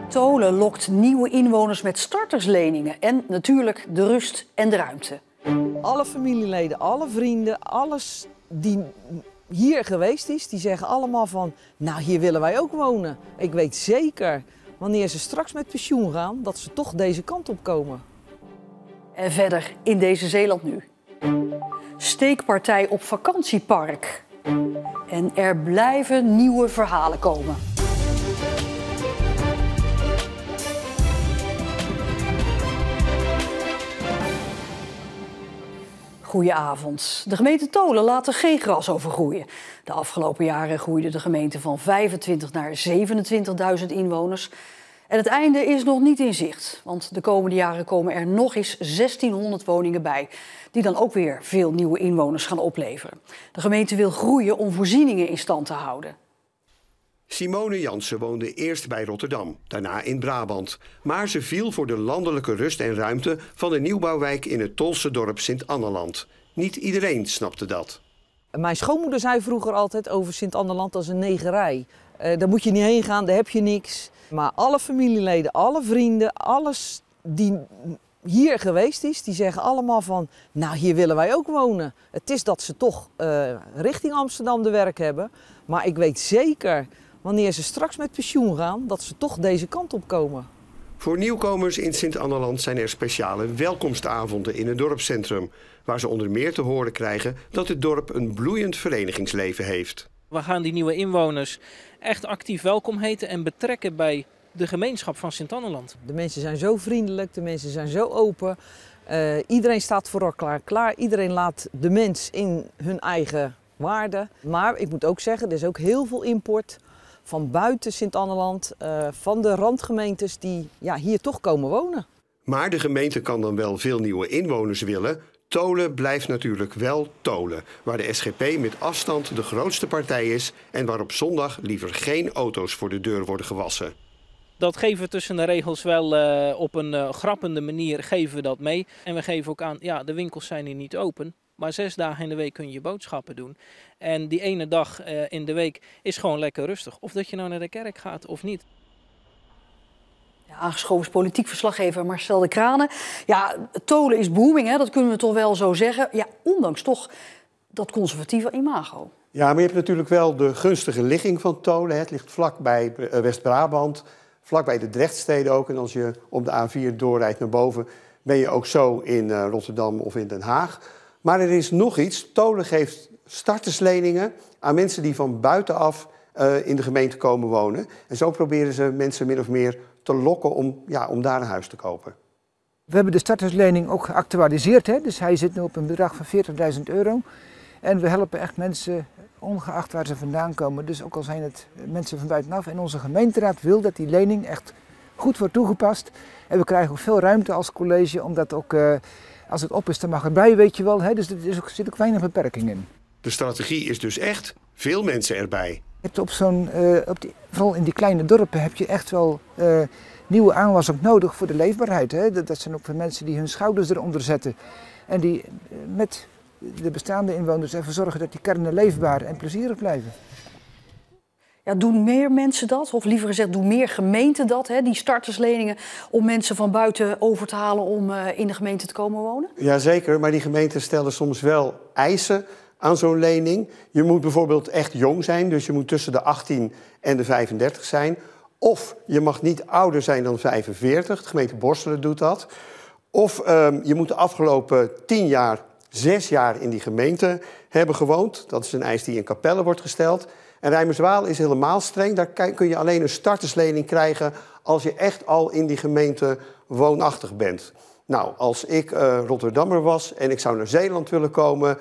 Tolen lokt nieuwe inwoners met startersleningen en natuurlijk de rust en de ruimte. Alle familieleden, alle vrienden, alles die hier geweest is, die zeggen allemaal van, nou hier willen wij ook wonen. Ik weet zeker, wanneer ze straks met pensioen gaan, dat ze toch deze kant op komen. En verder in deze Zeeland nu. Steekpartij op vakantiepark. En er blijven nieuwe verhalen komen. Goedenavond. De gemeente Tolen laat er geen gras over groeien. De afgelopen jaren groeide de gemeente van 25 naar 27.000 inwoners. En het einde is nog niet in zicht. Want de komende jaren komen er nog eens 1600 woningen bij. Die dan ook weer veel nieuwe inwoners gaan opleveren. De gemeente wil groeien om voorzieningen in stand te houden. Simone Jansen woonde eerst bij Rotterdam, daarna in Brabant. Maar ze viel voor de landelijke rust en ruimte van de nieuwbouwwijk in het Tolse dorp Sint-Anneland. Niet iedereen snapte dat. Mijn schoonmoeder zei vroeger altijd over Sint-Anneland als een negerij. Daar moet je niet heen gaan, daar heb je niks. Maar alle familieleden, alle vrienden, alles die hier geweest is, die zeggen allemaal van, nou hier willen wij ook wonen. Het is dat ze toch richting Amsterdam de werk hebben. Maar ik weet zeker, wanneer ze straks met pensioen gaan, dat ze toch deze kant op komen. Voor nieuwkomers in Sint-Anneland zijn er speciale welkomstavonden in het dorpscentrum, waar ze onder meer te horen krijgen dat het dorp een bloeiend verenigingsleven heeft. We gaan die nieuwe inwoners echt actief welkom heten en betrekken bij de gemeenschap van Sint-Anneland. De mensen zijn zo vriendelijk, de mensen zijn zo open. Iedereen staat voor elkaar klaar. Iedereen laat de mens in hun eigen waarde. Maar ik moet ook zeggen, er is ook heel veel import van buiten Sint-Anneland, van de randgemeentes die hier toch komen wonen. Maar de gemeente kan dan wel veel nieuwe inwoners willen. Tolen blijft natuurlijk wel Tolen, waar de SGP met afstand de grootste partij is en waar op zondag liever geen auto's voor de deur worden gewassen. Dat geven we tussen de regels wel op een grappende manier geven we dat mee. En we geven ook aan, ja, de winkels zijn hier niet open, maar 6 dagen in de week kun je je boodschappen doen. En die ene dag in de week is gewoon lekker rustig. Of dat je nou naar de kerk gaat of niet. Ja, aangeschoven politiek verslaggever Marcel de Kranen. Ja, Tolen is booming, hè? Dat kunnen we toch wel zo zeggen. Ja, ondanks toch dat conservatieve imago. Ja, maar je hebt natuurlijk wel de gunstige ligging van Tolen. Het ligt vlakbij West-Brabant, vlakbij de Drechtsteden ook. En als je op de A4 doorrijdt naar boven, ben je ook zo in Rotterdam of in Den Haag. Maar er is nog iets. Tolen geeft startersleningen aan mensen die van buitenaf in de gemeente komen wonen. En zo proberen ze mensen min of meer te lokken om daar een huis te kopen. We hebben de starterslening ook geactualiseerd. Hè? Dus hij zit nu op een bedrag van €40.000. En we helpen echt mensen, ongeacht waar ze vandaan komen. Dus ook al zijn het mensen van buitenaf. En onze gemeenteraad wil dat die lening echt goed wordt toegepast. En we krijgen ook veel ruimte als college, omdat ook als het op is, dan mag erbij, weet je wel. Hè? Dus er zit ook weinig beperking in. De strategie is dus echt veel mensen erbij. Je hebt vooral in die kleine dorpen heb je echt wel nieuwe aanwas ook nodig voor de leefbaarheid. Hè? Dat zijn ook voor mensen die hun schouders eronder zetten. En die met de bestaande inwoners ervoor zorgen dat die kernen leefbaar en plezierig blijven. Ja, doen meer mensen dat? Of liever gezegd, doen meer gemeenten dat? Hè? Die startersleningen om mensen van buiten over te halen om in de gemeente te komen wonen? Jazeker, maar die gemeenten stellen soms wel eisen aan zo'n lening. Je moet bijvoorbeeld echt jong zijn, dus je moet tussen de 18 en de 35 zijn. Of je mag niet ouder zijn dan 45, de gemeente Borselen doet dat. Of je moet de afgelopen 10 jaar, 6 jaar in die gemeente hebben gewoond. Dat is een eis die in Capelle wordt gesteld. En Rijmerswaal is helemaal streng. Daar kun je alleen een starterslening krijgen als je echt al in die gemeente woonachtig bent. Nou, als ik Rotterdammer was en ik zou naar Zeeland willen komen,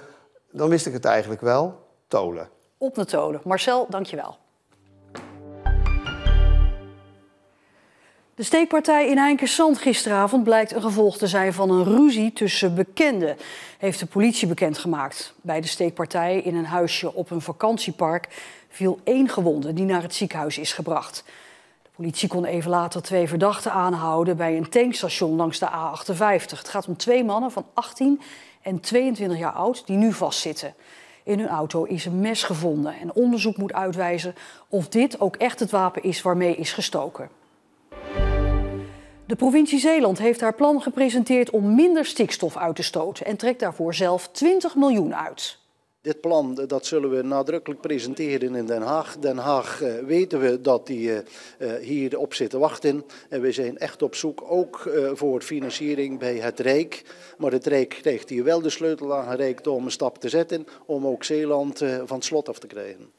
dan wist ik het eigenlijk wel. Tolen. Op naar Tolen. Marcel, dankjewel. De steekpartij in Heinkensand gisteravond blijkt een gevolg te zijn van een ruzie tussen bekenden, heeft de politie bekendgemaakt. Bij de steekpartij in een huisje op een vakantiepark viel 1 gewonde die naar het ziekenhuis is gebracht. De politie kon even later 2 verdachten aanhouden bij een tankstation langs de A58. Het gaat om 2 mannen van 18 en 22 jaar oud die nu vastzitten. In hun auto is een mes gevonden en onderzoek moet uitwijzen of dit ook echt het wapen is waarmee is gestoken. De provincie Zeeland heeft haar plan gepresenteerd om minder stikstof uit te stoten en trekt daarvoor zelf 20 miljoen uit. Dit plan dat zullen we nadrukkelijk presenteren in Den Haag. Den Haag weten we dat die hierop zit te wachten. En we zijn echt op zoek ook voor financiering bij het Rijk. Maar het Rijk krijgt hier wel de sleutel aangereikt om een stap te zetten om ook Zeeland van het slot af te krijgen.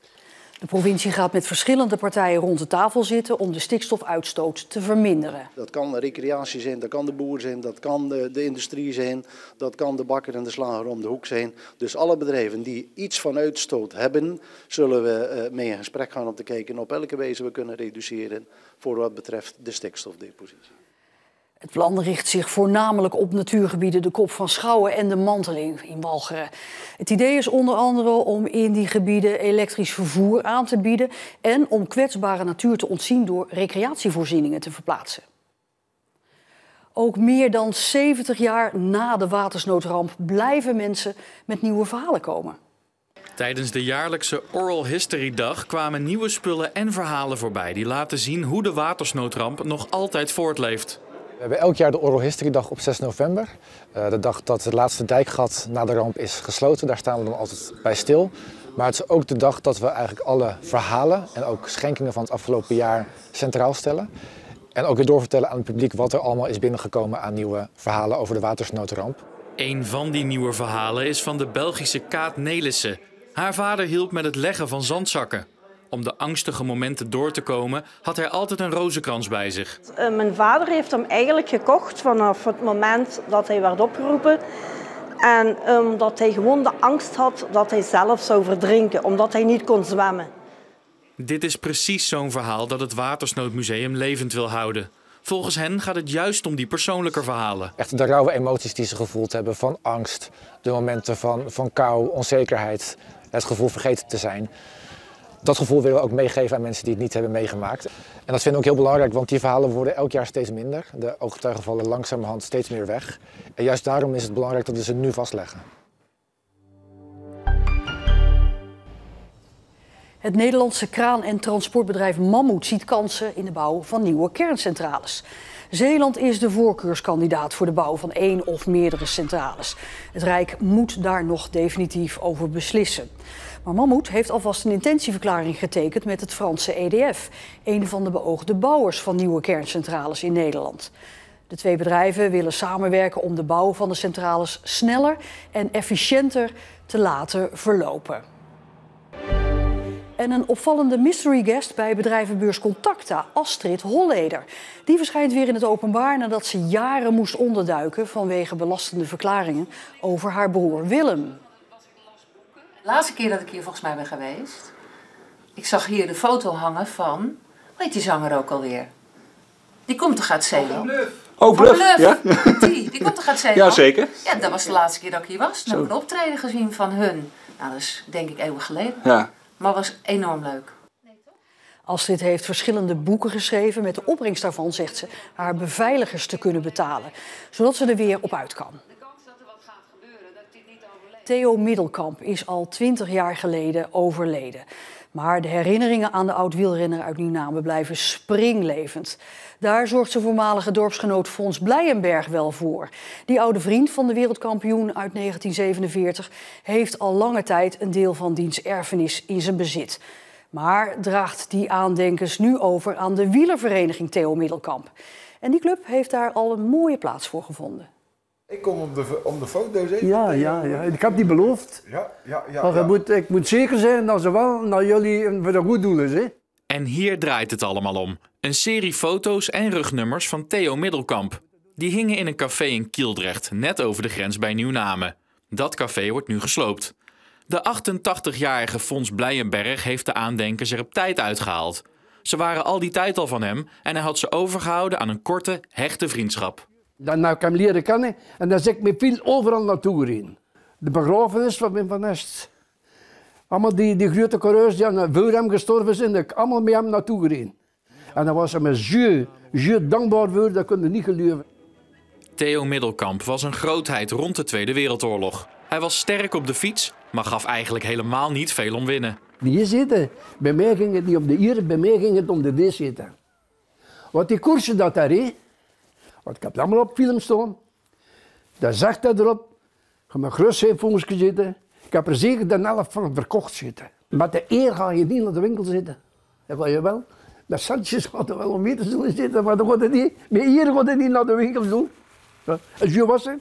De provincie gaat met verschillende partijen rond de tafel zitten om de stikstofuitstoot te verminderen. Dat kan recreatie zijn, dat kan de boer zijn, dat kan de industrie zijn, dat kan de bakker en de slager om de hoek zijn. Dus alle bedrijven die iets van uitstoot hebben, zullen we mee in gesprek gaan om te kijken op welke wijze we kunnen reduceren voor wat betreft de stikstofdepositie. Het plan richt zich voornamelijk op natuurgebieden de Kop van Schouwen en de Manteling in Walcheren. Het idee is onder andere om in die gebieden elektrisch vervoer aan te bieden en om kwetsbare natuur te ontzien door recreatievoorzieningen te verplaatsen. Ook meer dan 70 jaar na de watersnoodramp blijven mensen met nieuwe verhalen komen. Tijdens de jaarlijkse Oral History Dag kwamen nieuwe spullen en verhalen voorbij die laten zien hoe de watersnoodramp nog altijd voortleeft. We hebben elk jaar de Oral History Dag op 6 november. De dag dat het laatste dijkgat na de ramp is gesloten. Daar staan we dan altijd bij stil. Maar het is ook de dag dat we eigenlijk alle verhalen en ook schenkingen van het afgelopen jaar centraal stellen. En ook weer doorvertellen aan het publiek wat er allemaal is binnengekomen aan nieuwe verhalen over de watersnoodramp. Een van die nieuwe verhalen is van de Belgische Kaat Nelissen. Haar vader hielp met het leggen van zandzakken. Om de angstige momenten door te komen had hij altijd een rozenkrans bij zich. Mijn vader heeft hem eigenlijk gekocht vanaf het moment dat hij werd opgeroepen. En omdat hij gewoon de angst had dat hij zelf zou verdrinken, omdat hij niet kon zwemmen. Dit is precies zo'n verhaal dat het Watersnoodmuseum levend wil houden. Volgens hen gaat het juist om die persoonlijke verhalen. Echt de rauwe emoties die ze gevoeld hebben van angst, de momenten van kou, onzekerheid, het gevoel vergeten te zijn. Dat gevoel willen we ook meegeven aan mensen die het niet hebben meegemaakt. En dat vinden we ook heel belangrijk, want die verhalen worden elk jaar steeds minder. De ooggetuigen vallen langzamerhand steeds meer weg. En juist daarom is het belangrijk dat we ze nu vastleggen. Het Nederlandse kraan- en transportbedrijf Mammoet ziet kansen in de bouw van nieuwe kerncentrales. Zeeland is de voorkeurskandidaat voor de bouw van 1 of meerdere centrales. Het Rijk moet daar nog definitief over beslissen. Maar Mammoet heeft alvast een intentieverklaring getekend met het Franse EDF, een van de beoogde bouwers van nieuwe kerncentrales in Nederland. De twee bedrijven willen samenwerken om de bouw van de centrales sneller en efficiënter te laten verlopen. En een opvallende mystery guest bij bedrijvenbeurs Contacta, Astrid Holleder. Die verschijnt weer in het openbaar nadat ze jaren moest onderduiken vanwege belastende verklaringen over haar broer Willem. De laatste keer dat ik hier volgens mij ben geweest, ik zag hier de foto hangen van, hoe heet die zanger ook alweer? Die komt toch uit Zeeland? Oh, Bluff. Ja? Die komt toch uit Zeeland? Ja, zeker. Ja, dat was de laatste keer dat ik hier was. Dan heb ik een optreden gezien van hun. Nou, dat is denk ik eeuwig geleden. Ja. Maar was enorm leuk. Astrid heeft verschillende boeken geschreven. Met de opbrengst daarvan zegt ze haar beveiligers te kunnen betalen, zodat ze er weer op uit kan. Theo Middelkamp is al 20 jaar geleden overleden. Maar de herinneringen aan de oud-wielrenner uit Nieuwnamen blijven springlevend. Daar zorgt zijn voormalige dorpsgenoot Fons Blijenberg wel voor. Die oude vriend van de wereldkampioen uit 1947 heeft al lange tijd een deel van diens erfenis in zijn bezit. Maar draagt die aandenkens nu over aan de wielervereniging Theo Middelkamp. En die club heeft daar al een mooie plaats voor gevonden. Ik kom om de foto's even. Ja. Ik heb die beloofd. Maar ik moet zeker zijn dat ze wel naar jullie voor de goed doel is. Hè? En hier draait het allemaal om. Een serie foto's en rugnummers van Theo Middelkamp. Die hingen in een café in Kieldrecht, net over de grens bij Nieuwnamen. Dat café wordt nu gesloopt. De 88-jarige Fons Blijenberg heeft de aandenkers er op tijd uitgehaald. Ze waren al die tijd al van hem en hij had ze overgehouden aan een korte, hechte vriendschap. Dan heb ik hem leren kennen en dan zit ik me veel overal naartoe in. De begrafenis van Wim van Est. Allemaal die grote coureurs die voor hem gestorven zijn, dat ik allemaal met hem naartoe gereden. En dan was hij me zeer dankbaar voor, dat kon je niet geloven. Theo Middelkamp was een grootheid rond de Tweede Wereldoorlog. Hij was sterk op de fiets, maar gaf eigenlijk helemaal niet veel om winnen. Die zitten, bij mij ging het niet om de hier, bij mij ging het om de D zitten. Want die koersen dat daar, Want ik heb het allemaal op film staan. Daar zegt hij erop. Ik heb mijn gerustzeefondsje zitten. Ik heb er zeker de helft van verkocht zitten. Met de eer ga je niet naar de winkel zitten. Dat ga je wel. Met centjes gaat er wel om mee te zullen zitten, maar dan gaat het niet. Met hier gaat het niet naar de winkel doen. Als je was het.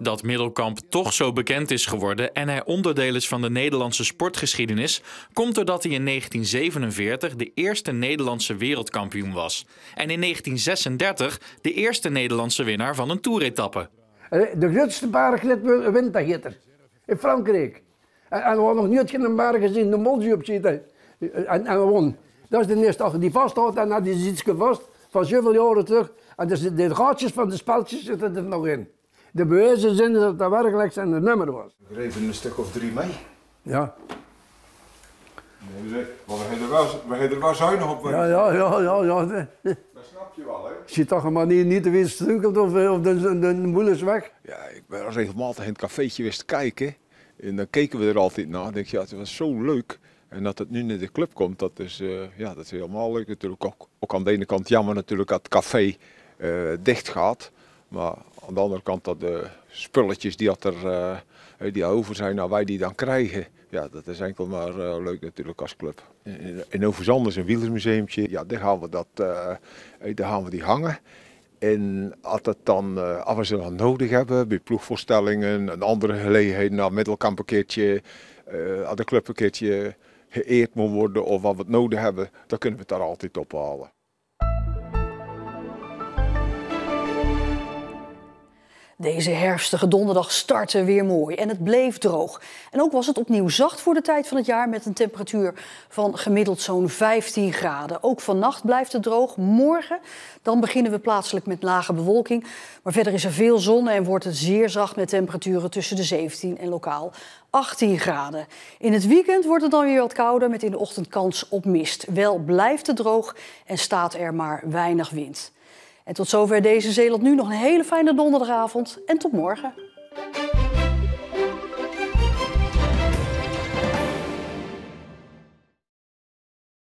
Dat Middelkamp toch zo bekend is geworden en hij onderdeel is van de Nederlandse sportgeschiedenis, komt doordat hij in 1947 de eerste Nederlandse wereldkampioen was. En in 1936 de eerste Nederlandse winnaar van een toeretappe. De grootste bergrit wint dat gitter. In Frankrijk. En we hadden nog nooit geen berg gezien, de Molsje op zitten. En we won. Dat is de eerste dag die vasthoudt en dan is iets vast van zoveel jaren terug. En dus de gaatjes van de speltjes zitten er nog in. De bewijzen zijn dat dat werkelijk zijn de nummer was. Er even een stuk of 3 mee. Ja. Nee, maar we hebben er wel zuinig op. Ja. Dat snap je wel, hè? Als je toch maar niet te weer struikelt of de boel is weg. Ja, ik ben regelmatig in het cafeetje weer te kijken. En dan keken we er altijd naar. Dan denk je, ja, het was zo leuk. En dat het nu naar de club komt, dat is helemaal leuk. Natuurlijk ook aan de ene kant jammer natuurlijk dat het café dicht gaat. Maar aan de andere kant dat de spulletjes die over zijn, nou, wij die dan krijgen. Ja, dat is enkel maar leuk natuurlijk als club. In Overzand is een wielersmuseumtje. Ja, daar gaan we die hangen. En als het dan, als we ze dan nodig hebben, bij ploegvoorstellingen, een andere gelegenheid, naar Middelkamp een keertje, als de club een keertje geëerd moet worden of wat we het nodig hebben, dan kunnen we het daar altijd ophalen. Deze herfstige donderdag startte weer mooi en het bleef droog. En ook was het opnieuw zacht voor de tijd van het jaar met een temperatuur van gemiddeld zo'n 15 graden. Ook vannacht blijft het droog. Morgen dan beginnen we plaatselijk met lage bewolking. Maar verder is er veel zon en wordt het zeer zacht met temperaturen tussen de 17 en lokaal 18 graden. In het weekend wordt het dan weer wat kouder met in de ochtend kans op mist. Wel blijft het droog en staat er maar weinig wind. En tot zover deze Zeeland Nu. Nog een hele fijne donderdagavond en tot morgen.